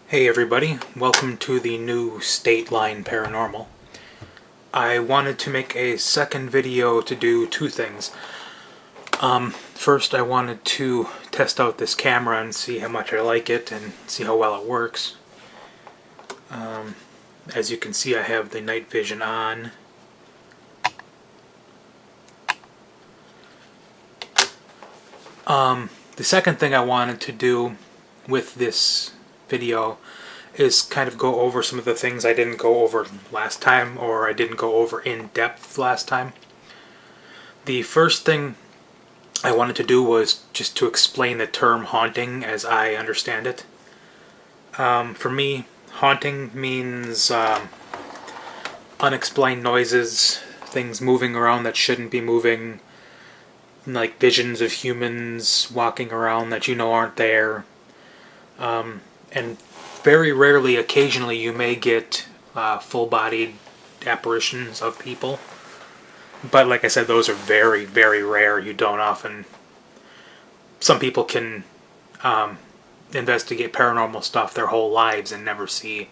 Hey everybody, welcome to the new State Line Paranormal. I wanted to make a second video to do two things. First I wanted to test out this camera and see how much I like it and see how well it works. As you can see, I have the night vision on. The second thing I wanted to do with this video is kind of go over some of the things I didn't go over last time, or I didn't go over in depth last time. The first thing I wanted to do was just to explain the term haunting as I understand it. For me, haunting means unexplained noises, things moving around that shouldn't be moving, like visions of humans walking around that you know aren't there. And very rarely, occasionally, you may get full-bodied apparitions of people. But like I said, those are very, very rare. You don't often... Some people can investigate paranormal stuff their whole lives and never see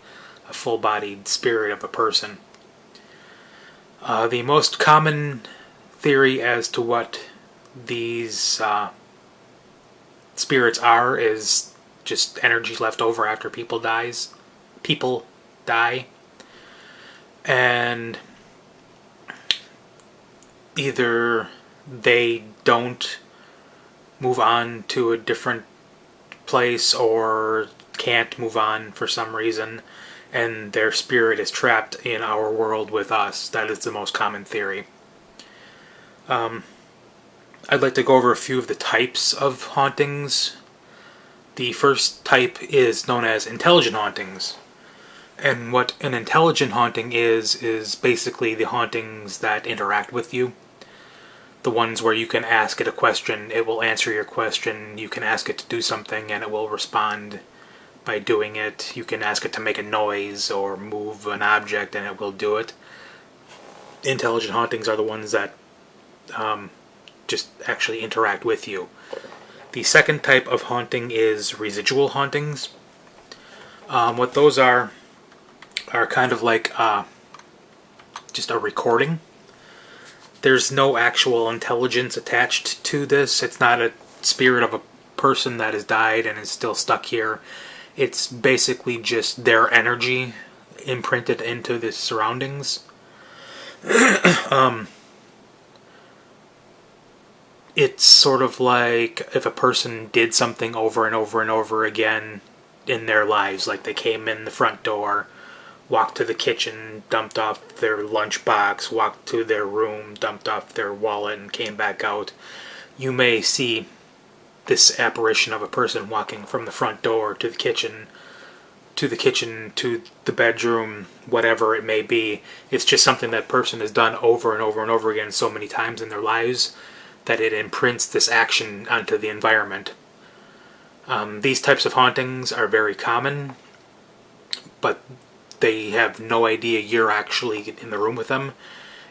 a full-bodied spirit of a person. The most common theory as to what these spirits are is just energy left over after people die, and either they don't move on to a different place or can't move on for some reason, and their spirit is trapped in our world with us. That is the most common theory. I'd like to go over a few of the types of hauntings. The first type is known as intelligent hauntings. And what an intelligent haunting is basically the hauntings that interact with you. The ones where you can ask it a question, it will answer your question. You can ask it to do something and it will respond by doing it. You can ask it to make a noise or move an object and it will do it. Intelligent hauntings are the ones that just actually interact with you. The second type of haunting is residual hauntings. What those are kind of like just a recording. There's no actual intelligence attached to this. It's not a spirit of a person that has died and is still stuck here. It's basically just their energy imprinted into the surroundings. It's sort of like if a person did something over and over and over again in their lives, like they came in the front door, walked to the kitchen, dumped off their lunchbox, walked to their room, dumped off their wallet, and came back out. You may see this apparition of a person walking from the front door to the kitchen, to the bedroom, whatever it may be. It's just something that person has done over and over and over again so many times in their lives that it imprints this action onto the environment. These types of hauntings are very common, but they have no idea you're actually in the room with them.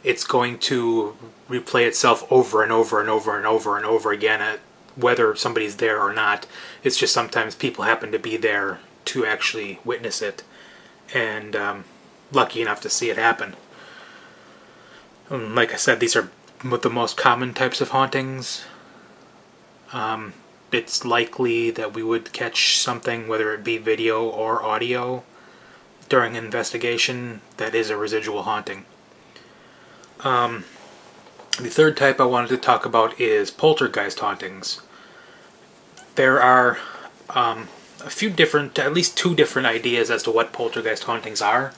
It's going to replay itself over and over and over and over and over again, whether somebody's there or not. It's just sometimes people happen to be there to actually witness it, and lucky enough to see it happen. Like I said, these are the most common types of hauntings. It's likely that we would catch something, whether it be video or audio, during an investigation that is a residual haunting. The third type I wanted to talk about is poltergeist hauntings. There are a few different, at least two different ideas as to what poltergeist hauntings are.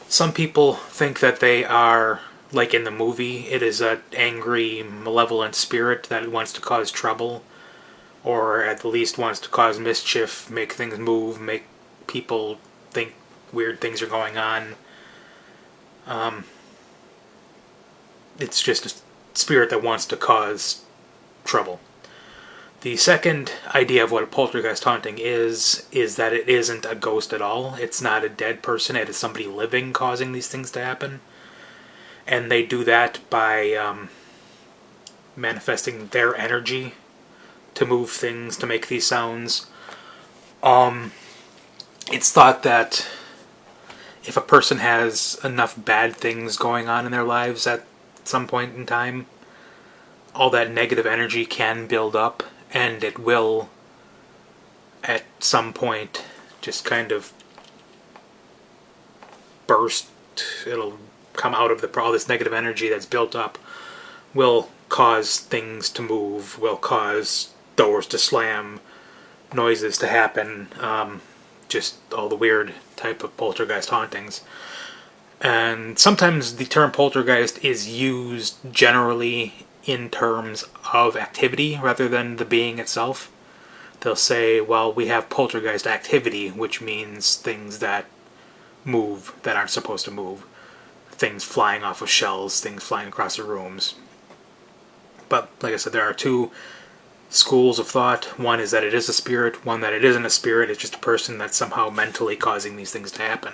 Some people think that they are, like in the movie, it is an angry, malevolent spirit that wants to cause trouble, or at the least wants to cause mischief, make things move, make people think weird things are going on. It's just a spirit that wants to cause trouble. The second idea of what a poltergeist haunting is that it isn't a ghost at all. It's not a dead person. It is somebody living causing these things to happen. And they do that by manifesting their energy to move things, to make these sounds. It's thought that if a person has enough bad things going on in their lives at some point in time, all that negative energy can build up, and it will, at some point, just kind of burst. It'll come out of all this negative energy that's built up, will cause things to move, will cause doors to slam, noises to happen, just all the weird type of poltergeist hauntings. And sometimes the term poltergeist is used generally in terms of activity rather than the being itself. They'll say, well, we have poltergeist activity, which means things that move that aren't supposed to move. Things flying off of shelves, things flying across the rooms. But, like I said, there are two schools of thought. One is that it is a spirit, one that it isn't a spirit, it's just a person that's somehow mentally causing these things to happen.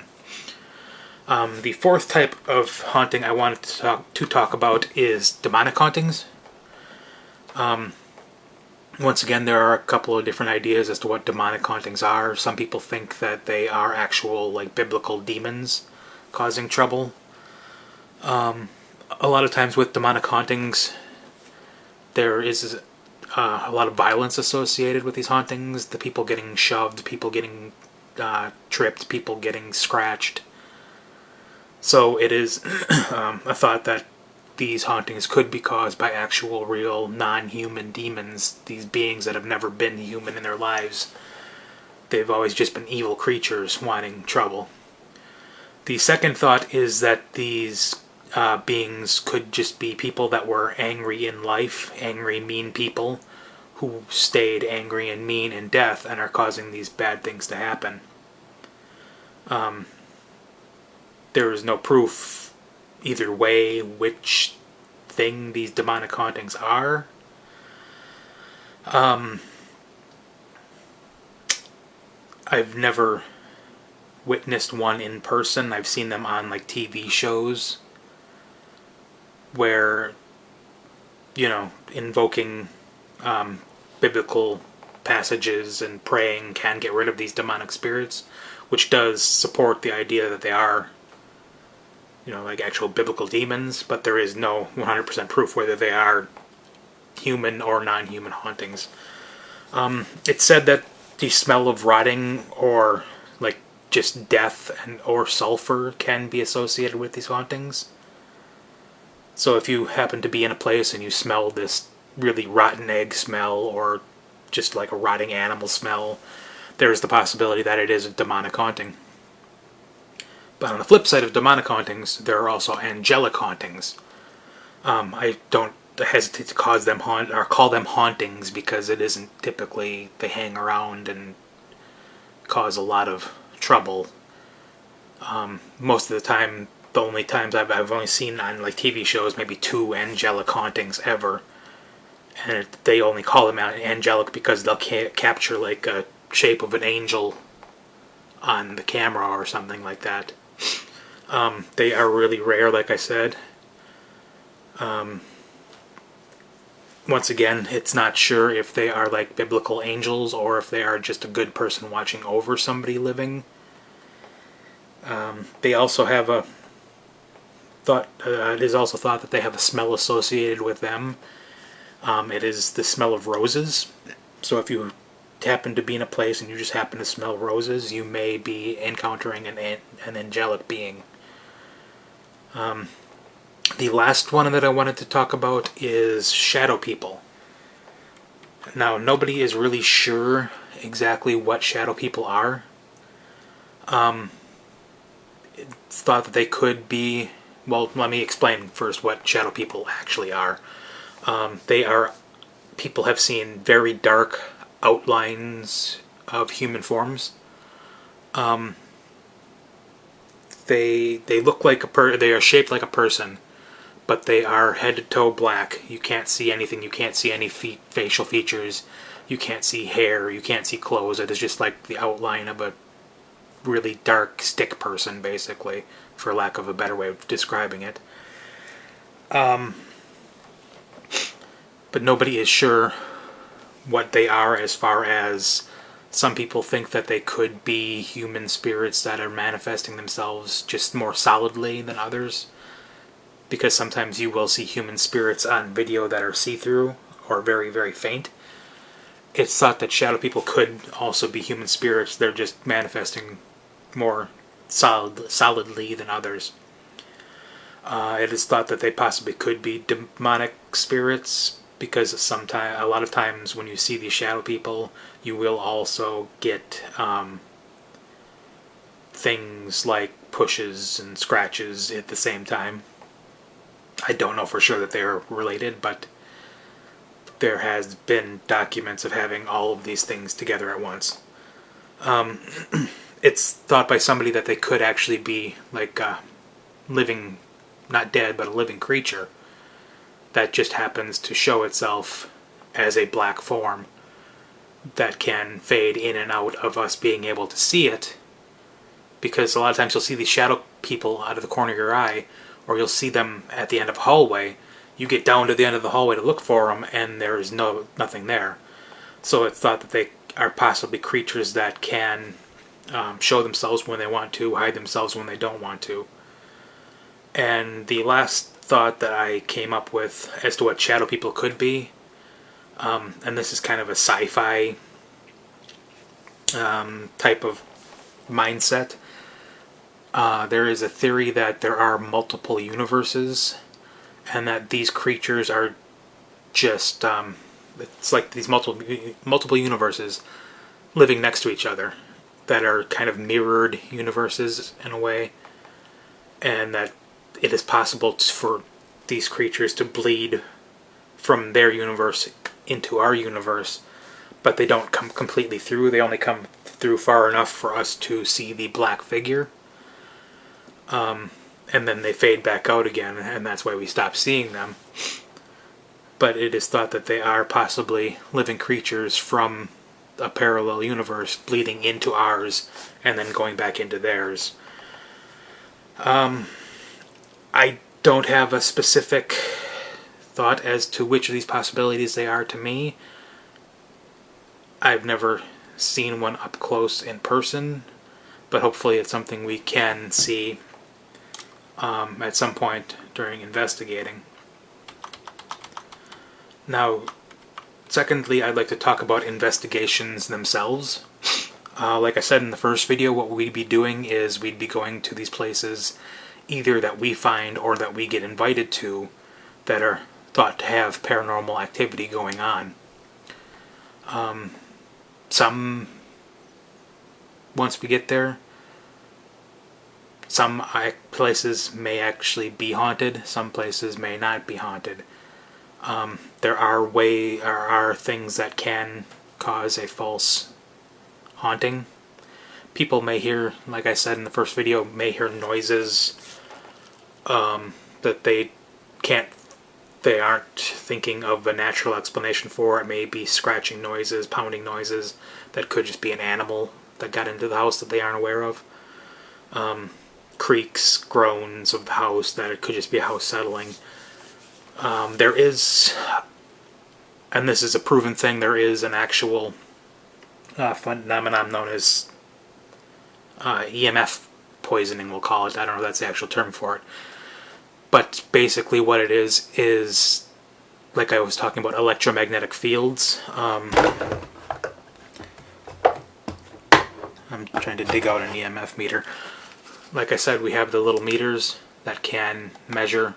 The fourth type of haunting I wanted to talk about is demonic hauntings. Once again, there are a couple of different ideas as to what demonic hauntings are. Some people think that they are actual, like, biblical demons causing trouble. A lot of times with demonic hauntings, there is a lot of violence associated with these hauntings. The people getting shoved, people getting tripped, people getting scratched. So it is a thought that these hauntings could be caused by actual, real, non-human demons, these beings that have never been human in their lives. They've always just been evil creatures wanting trouble. The second thought is that these beings could just be people that were angry in life, angry, mean people, who stayed angry and mean in death and are causing these bad things to happen. There is no proof either way which thing these demonic hauntings are. I've never witnessed one in person. I've seen them on, like, TV shows where, you know, invoking biblical passages and praying can get rid of these demonic spirits, which does support the idea that they are, you know, like actual biblical demons, but there is no 100% proof whether they are human or non-human hauntings. It's said that the smell of rotting or, like, just death or sulfur can be associated with these hauntings. So if you happen to be in a place and you smell this really rotten egg smell or just like a rotting animal smell, there's the possibility that it is a demonic haunting. But on the flip side of demonic hauntings, there are also angelic hauntings. I don't hesitate to call them hauntings because it isn't typically they hang around and cause a lot of trouble. Most of the time, the only times I've only seen on, like, TV shows maybe 2 angelic hauntings ever, and they only call them angelic because they'll capture, like, a shape of an angel on the camera or something like that. They are really rare, like I said. Once again, it's not sure if they are like biblical angels or if they are just a good person watching over somebody living. They also have a thought. It is also thought that they have a smell associated with them. It is the smell of roses. So if you happen to be in a place and you just happen to smell roses, you may be encountering an angelic being. The last one that I wanted to talk about is shadow people. Now, nobody is really sure exactly what shadow people are. It's thought that they could be... Well, let me explain first what shadow people actually are. They are... People have seen very dark outlines of human forms. They look like they are shaped like a person, but they are head to toe black. You can't see anything. You can't see any facial features. You can't see hair. You can't see clothes. It is just like the outline of a really dark stick person, basically, for lack of a better way of describing it. But nobody is sure what they are as far as Some people think that they could be human spirits that are manifesting themselves just more solidly than others, because sometimes you will see human spirits on video that are see-through or very, very faint. It's thought that shadow people could also be human spirits. They're just manifesting more solidly than others. It is thought that they possibly could be demonic spirits, because a lot of times when you see these shadow people, you will also get things like pushes and scratches at the same time. I don't know for sure that they are related, but there has been documents of having all of these things together at once. It's thought by somebody that they could actually be like a living, not dead, but a living creature that just happens to show itself as a black form that can fade in and out of us being able to see it, because a lot of times you'll see these shadow people out of the corner of your eye, or you'll see them at the end of a hallway. You get down to the end of the hallway to look for them, and there is nothing there. So it's thought that they are possibly creatures that can show themselves when they want to, hide themselves when they don't want to. And the last thought that I came up with as to what shadow people could be, and this is kind of a sci-fi type of mindset. There is a theory that there are multiple universes, and that these creatures are just, it's like these multiple universes living next to each other that are kind of mirrored universes in a way, and that it is possible for these creatures to bleed from their universe into our universe, but they don't come completely through. They only come through far enough for us to see the black figure. And then they fade back out again, and that's why we stop seeing them. But it is thought that they are possibly living creatures from a parallel universe bleeding into ours and then going back into theirs. I don't have a specific thought as to which of these possibilities they are to me. I've never seen one up close in person, but hopefully it's something we can see at some point during investigating. Now, secondly, I'd like to talk about investigations themselves. Like I said in the first video, what we'd be doing is we'd be going to these places either that we find or that we get invited to that are thought to have paranormal activity going on. Some, once we get there, some places may actually be haunted, some places may not be haunted. There are things that can cause a false haunting. People may hear, like I said in the first video, may hear noises that they aren't thinking of a natural explanation for. It may be scratching noises, pounding noises that could just be an animal that got into the house that they aren't aware of. Creaks, groans of the house that it could just be a house settling. There is, and this is a proven thing, there is an actual phenomenon known as EMF poisoning, we'll call it. I don't know if that's the actual term for it. But basically what it is like I was talking about, electromagnetic fields. I'm trying to dig out an EMF meter. Like I said, we have the little meters that can measure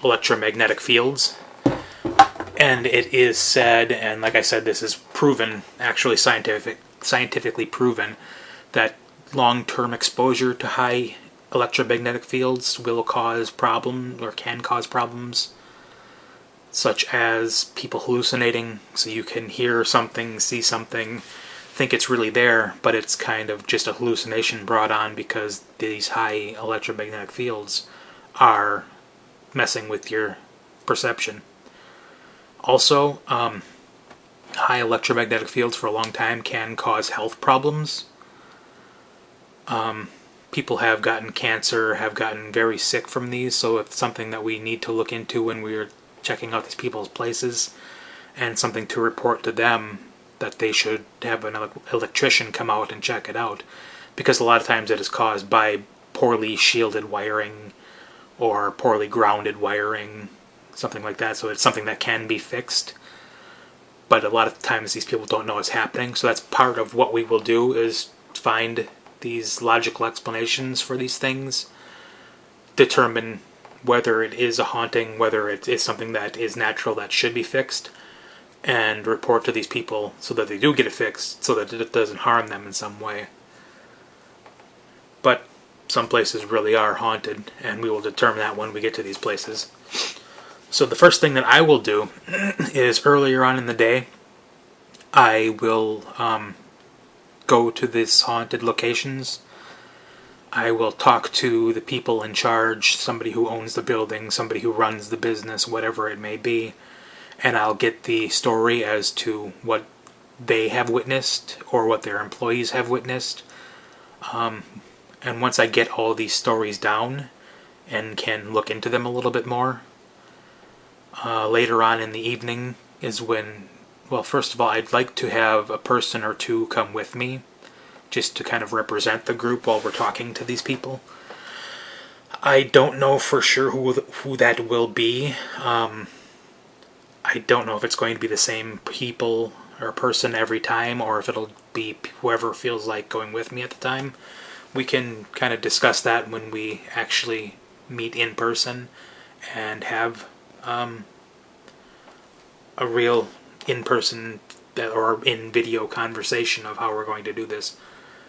electromagnetic fields. And it is said, and like I said, this is proven, actually scientifically proven, that long-term exposure to high electromagnetic fields will cause problems, or can cause problems, such as people hallucinating. So you can hear something, see something, think it's really there, but it's kind of just a hallucination brought on because these high electromagnetic fields are messing with your perception. Also, high electromagnetic fields for a long time can cause health problems. People have gotten cancer, have gotten very sick from these, so it's something that we need to look into when we're checking out these people's places, and something to report to them that they should have an electrician come out and check it out, because a lot of times it is caused by poorly shielded wiring or poorly grounded wiring, something like that. So it's something that can be fixed, but a lot of times these people don't know what's happening. So that's part of what we will do, is find these logical explanations for these things, determine whether it is a haunting, whether it is something that is natural that should be fixed, and report to these people so that they do get it fixed, so that it doesn't harm them in some way. But some places really are haunted, and we will determine that when we get to these places. So the first thing that I will do is, earlier on in the day, I will go to these haunted locations. I will talk to the people in charge, somebody who owns the building, somebody who runs the business, whatever it may be, and I'll get the story as to what they have witnessed or what their employees have witnessed. And once I get all these stories down and can look into them a little bit more, later on in the evening is when, well, first of all, I'd like to have a person or two come with me, just to kind of represent the group while we're talking to these people. I don't know for sure who that will be. I don't know if it's going to be the same people or person every time, or if it'll be whoever feels like going with me at the time. We can kind of discuss that when we actually meet in person and have a real in-person or in-video conversation of how we're going to do this.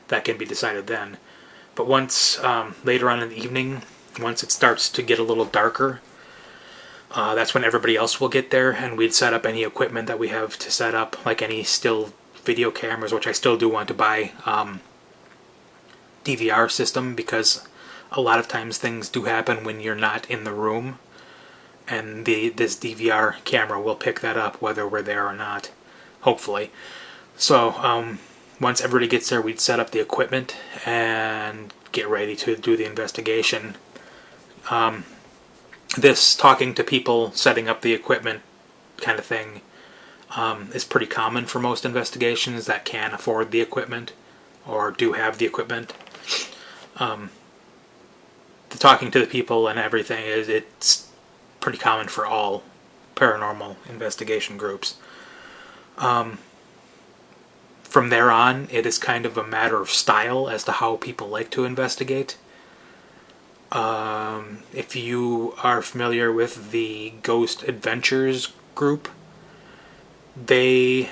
That can be decided then. But once, later on in the evening, once it starts to get a little darker, that's when everybody else will get there, and we'd set up any equipment that we have to set up, like any still video cameras, which I still do want to buy DVR system, because a lot of times things do happen when you're not in the room, and this DVR camera will pick that up whether we're there or not, hopefully. So once everybody gets there, we'd set up the equipment and get ready to do the investigation. This talking to people, setting up the equipment kind of thing is pretty common for most investigations that can afford the equipment or do have the equipment. The talking to the people and everything, it's pretty common for all paranormal investigation groups. From there on, it is kind of a matter of style as to how people like to investigate. If you are familiar with the Ghost Adventures group, they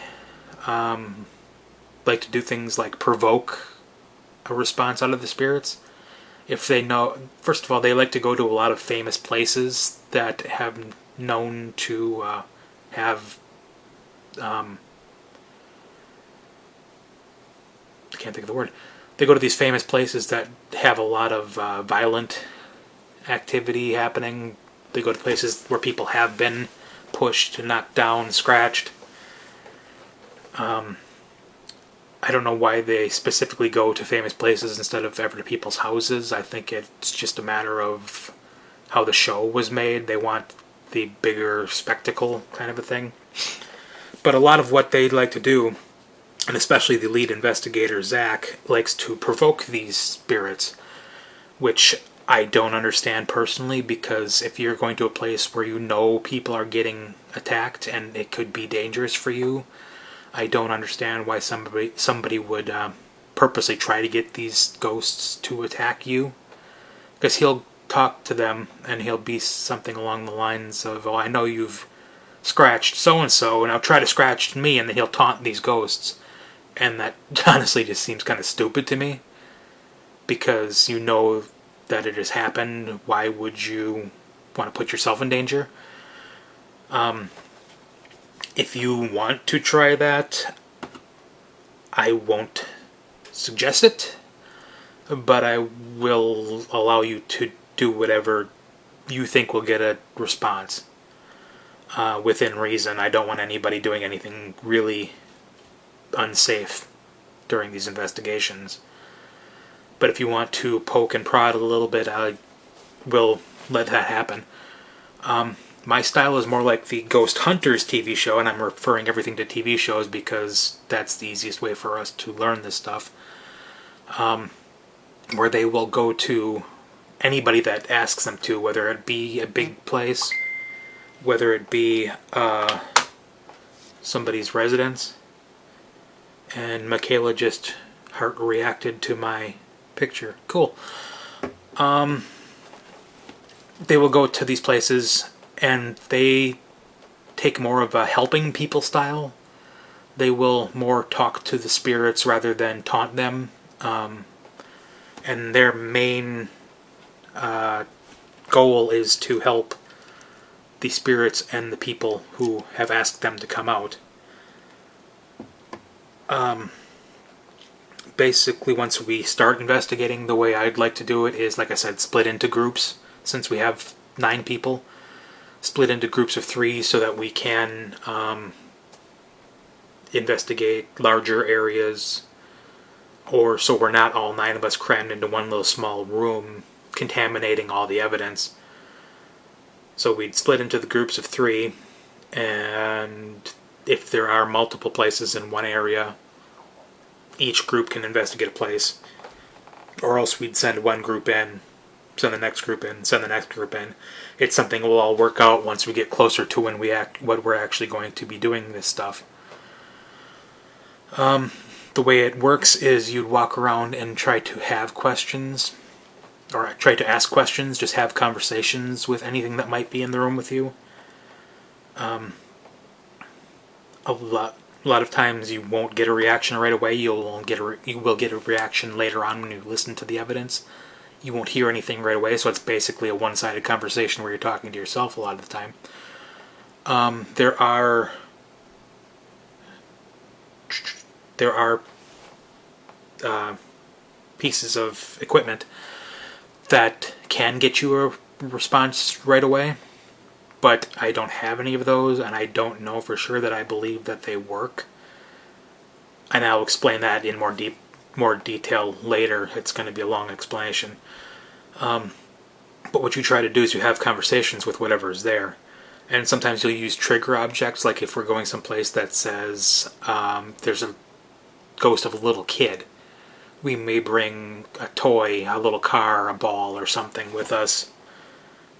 like to do things like provoke a response out of the spirits. If they know, first of all, they like to go to a lot of famous places that have known to have I can't think of the word. They go to these famous places that have a lot of violent activity happening. They go to places where people have been pushed, knocked down, scratched. I don't know why they specifically go to famous places instead of ever to people's houses. I think it's just a matter of how the show was made. They want the bigger spectacle kind of a thing. But a lot of what they like to do, and especially the lead investigator, Zach, likes to provoke these spirits, which I don't understand personally, because if you're going to a place where you know people are getting attacked and it could be dangerous for you, I don't understand why somebody would purposely try to get these ghosts to attack you. Because he'll talk to them and he'll be something along the lines of, oh, I know you've scratched so-and-so, and I'll try to scratch me, and then he'll taunt these ghosts. And that honestly just seems kind of stupid to me, because you know that it has happened. Why would you want to put yourself in danger? If you want to try that, I won't suggest it, but I will allow you to do whatever you think will get a response within reason. I don't want anybody doing anything really unsafe during these investigations. But if you want to poke and prod a little bit, I will let that happen. My style is more like the Ghost Hunters TV show, and I'm referring everything to TV shows because that's the easiest way for us to learn this stuff. Where they will go to anybody that asks them to, whether it be a big place, whether it be somebody's residence. And Michaela just heart reacted to my picture. Cool. They will go to these places and they take more of a helping people style. They will more talk to the spirits rather than taunt them. And their main goal is to help the spirits and the people who have asked them to come out. Basically, once we start investigating, the way I'd like to do it is, like I said, split into groups. Since we have 9 people, split into groups of 3 so that we can investigate larger areas, or so we're not all 9 of us crammed into one little small room contaminating all the evidence. So we'd split into the groups of 3, and if there are multiple places in one area, each group can investigate a place, or else we'd send one group in, send the next group in, send the next group in. It's something we'll all work out once we get closer to when what we're actually going to be doing this stuff. The way it works is you'd walk around and try to have questions, or try to ask questions, just have conversations with anything that might be in the room with you. A lot of times you won't get a reaction right away. You will get a reaction later on when you listen to the evidence. You won't hear anything right away, so it's basically a one-sided conversation where you're talking to yourself a lot of the time. There are pieces of equipment that can get you a response right away, but I don't have any of those, and I don't know for sure that I believe that they work. And I'll explain that in more detail later. It's going to be a long explanation. But what you try to do is you have conversations with whatever is there. And sometimes you'll use trigger objects, like if we're going someplace that says there's a ghost of a little kid. We may bring a toy, a little car, a ball, or something with us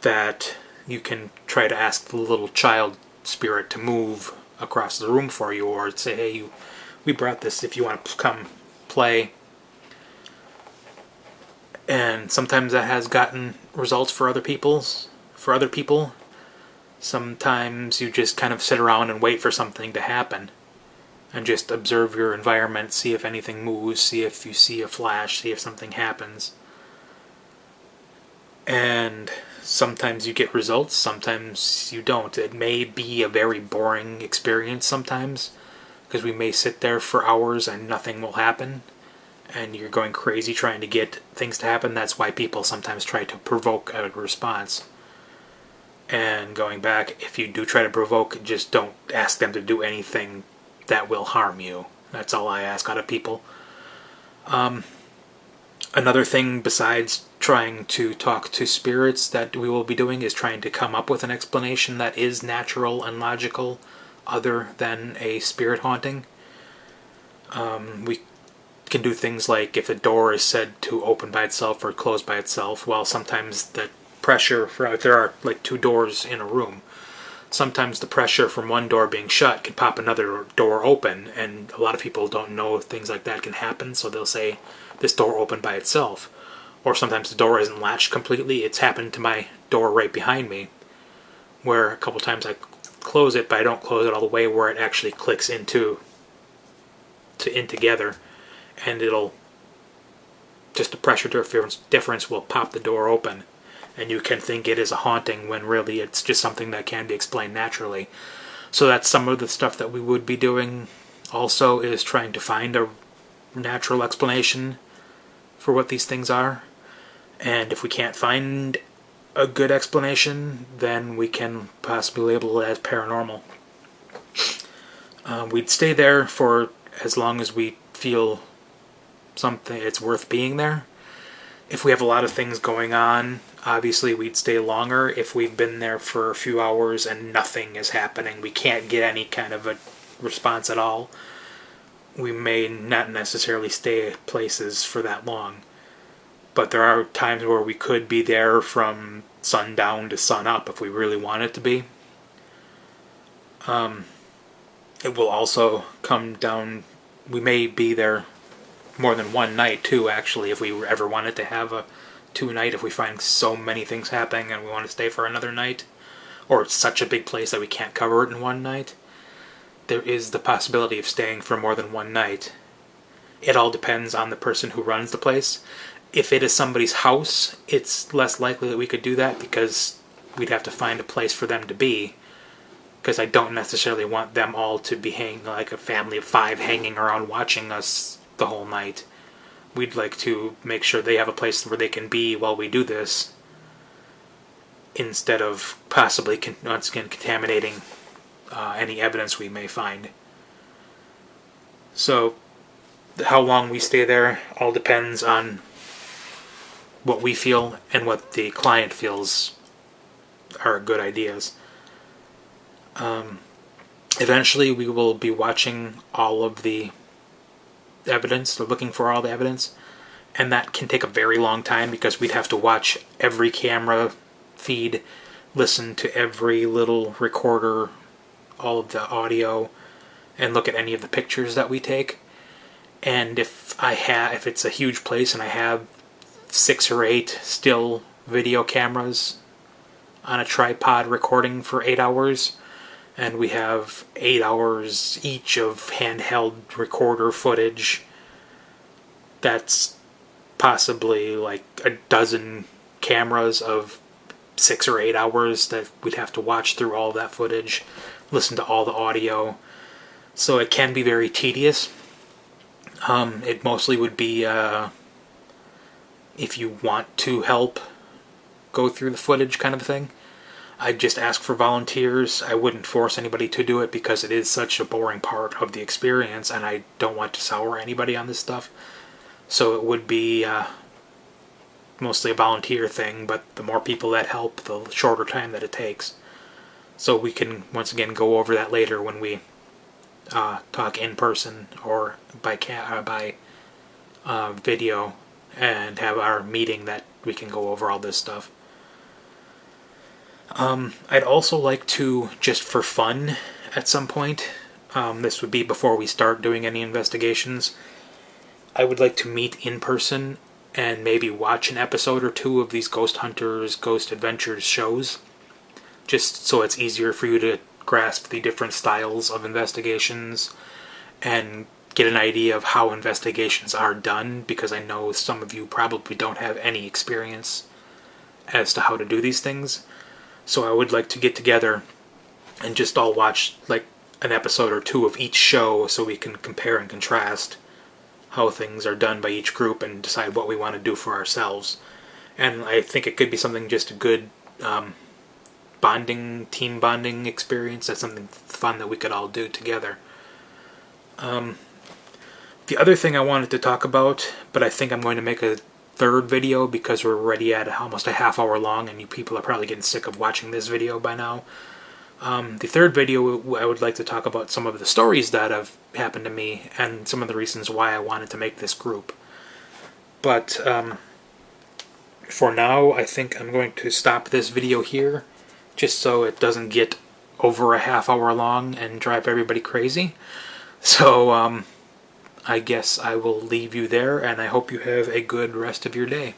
that you can try to ask the little child spirit to move across the room for you, or say, hey, we brought this if you want to come play. And sometimes that has gotten results for other people. Sometimes you just kind of sit around and wait for something to happen and just observe your environment, see if anything moves, see if you see a flash, see if something happens. And sometimes you get results, sometimes you don't. It may be a very boring experience sometimes, because we may sit there for hours and nothing will happen, and you're going crazy trying to get things to happen. That's why people sometimes try to provoke a response. And going back, if you do try to provoke, just don't ask them to do anything that will harm you. That's all I ask out of people. Another thing besides trying to talk to spirits that we will be doing is trying to come up with an explanation that is natural and logical other than a spirit haunting. We can do things like if a door is said to open by itself or close by itself, well, sometimes the pressure, if there are like 2 doors in a room, sometimes the pressure from one door being shut can pop another door open, and a lot of people don't know things like that can happen, so they'll say, this door opened by itself. Or sometimes the door isn't latched completely. It's happened to my door right behind me, where a couple times I close it, but I don't close it all the way where it actually clicks in together, and it'll, just the pressure difference will pop the door open. And you can think it is a haunting when really it's just something that can be explained naturally. So that's some of the stuff that we would be doing. Also is trying to find a natural explanation for what these things are. And if we can't find a good explanation, then we can possibly label it as paranormal. We'd stay there for as long as we feel something it's worth being there. If we have a lot of things going on, obviously we'd stay longer. If we've been there for a few hours and nothing is happening, we can't get any kind of a response at all, we may not necessarily stay at places for that long. But there are times where we could be there from sundown to sun up if we really want it to be. It will also come down, we may be there more than one night too, actually, if we ever wanted to have a 2-night, if we find so many things happening and we want to stay for another night, or it's such a big place that we can't cover it in one night, there is the possibility of staying for more than one night. It all depends on the person who runs the place. If it is somebody's house, it's less likely that we could do that because we'd have to find a place for them to be, because I don't necessarily want them all to be hanging like a family of 5 hanging around watching us the whole night. We'd like to make sure they have a place where they can be while we do this, instead of possibly once again contaminating any evidence we may find. So how long we stay there all depends on what we feel and what the client feels are good ideas. Eventually we will be watching all of the evidence, or looking for all the evidence, and that can take a very long time because we'd have to watch every camera feed, listen to every little recorder, all of the audio, and look at any of the pictures that we take. And if it's a huge place and I have 6 or 8 still video cameras on a tripod recording for 8 hours, and we have 8 hours each of handheld recorder footage, that's possibly like a dozen cameras of 6 or 8 hours that we'd have to watch through all that footage, listen to all the audio. So it can be very tedious. It mostly would be if you want to help go through the footage kind of thing. I'd just ask for volunteers. I wouldn't force anybody to do it because it is such a boring part of the experience and I don't want to sour anybody on this stuff. So it would be mostly a volunteer thing, but the more people that help, the shorter time that it takes. So we can once again go over that later when we talk in person or by video and have our meeting that we can go over all this stuff. I'd also like to, just for fun at some point, this would be before we start doing any investigations, I would like to meet in person and maybe watch an episode or 2 of these Ghost Hunters, Ghost Adventures shows, just so it's easier for you to grasp the different styles of investigations and get an idea of how investigations are done, because I know some of you probably don't have any experience as to how to do these things. So I would like to get together and just all watch like an episode or 2 of each show so we can compare and contrast how things are done by each group and decide what we want to do for ourselves. And I think it could be something, just a good team bonding experience. That's something fun that we could all do together. The other thing I wanted to talk about, but I think I'm going to make a 3rd video because we're already at almost a half hour long and you people are probably getting sick of watching this video by now. The 3rd video, I would like to talk about some of the stories that have happened to me and some of the reasons why I wanted to make this group. But for now, I think I'm going to stop this video here, just so it doesn't get over a half hour long and drive everybody crazy. So I guess I will leave you there, and I hope you have a good rest of your day.